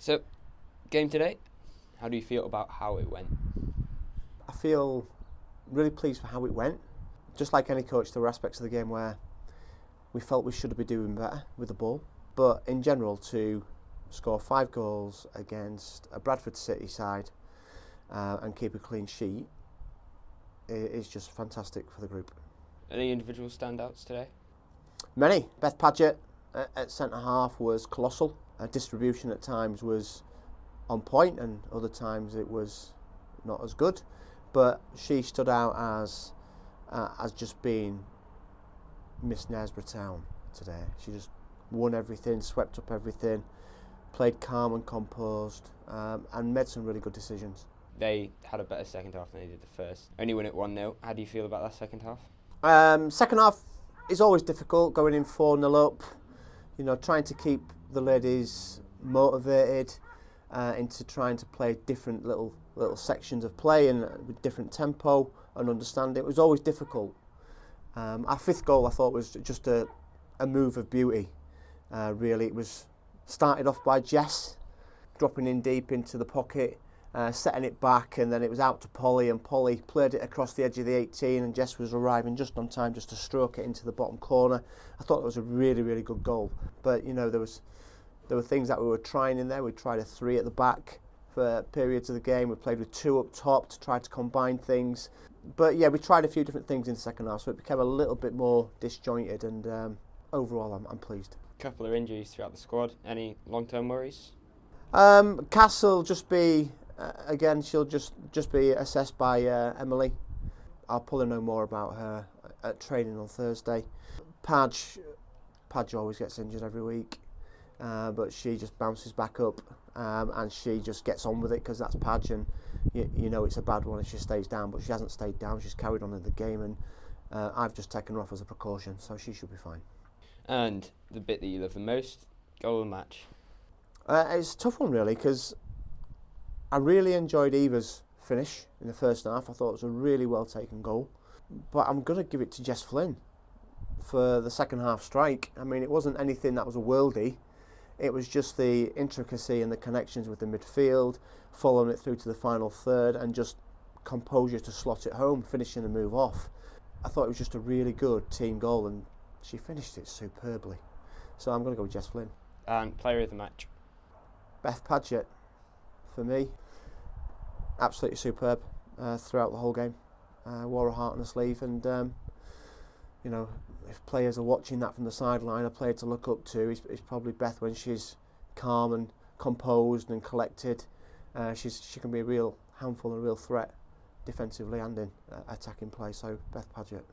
So, game today, how do you feel about how it went? I feel really pleased for how it went. Just like any coach, there were aspects of the game where we felt we should have been doing better with the ball. But in general, to score 5 goals against a Bradford City side and keep a clean sheet is just fantastic for the group. Any individual standouts today? Many. Beth Paget at centre-half was colossal. Her distribution at times was on point and other times it was not as good. But she stood out as just being Miss Knaresborough Town today. She just won everything, swept up everything, played calm and composed, and made some really good decisions. They had a better second half than they did the first. Only win it 1-0. How do you feel about that second half? Second half is always difficult, going in 4-0 up. You know, trying to keep the ladies motivated into trying to play different little sections of play and with different tempo and understanding. It was always difficult. Our 5th goal, I thought, was just a move of beauty. Really, it was started off by Jess dropping in deep into the pocket, setting it back, and then it was out to Polly, and Polly played it across the edge of the 18, and Jess was arriving just on time just to stroke it into the bottom corner. I thought it was a really, really good goal. But you know, there were things that we were trying in there. We tried a 3 at the back for periods of the game. We played with 2 up top to try to combine things. But yeah, we tried a few different things in the second half, so it became a little bit more disjointed, and overall I'm pleased. Couple of injuries throughout the squad. Any long-term worries? Cass will just be, again, she'll just be assessed by Emily. I'll probably know more about her at training on Thursday. Padge always gets injured every week, but she just bounces back up and she just gets on with it because that's Padge, and you know it's a bad one if she stays down, but she hasn't stayed down, she's carried on in the game, and I've just taken her off as a precaution, so she should be fine. And the bit that you love the most, goal of the match? It's a tough one really, because I really enjoyed Eva's finish in the first half. I thought it was a really well taken goal, but I'm going to give it to Jess Flynn for the second half strike. I mean, it wasn't anything that was a worldie. It was just the intricacy and the connections with the midfield, following it through to the final third, and just composure to slot it home, finishing the move off. I thought it was just a really good team goal, and she finished it superbly. So I'm going to go with Jess Flynn. And player of the match? Beth Paget, for me, absolutely superb throughout the whole game. Wore her heart on her sleeve, and you know, if players are watching that from the sideline, a player to look up to is probably Beth when she's calm and composed and collected. She can be a real handful and a real threat defensively and in attacking play. So Beth Paget.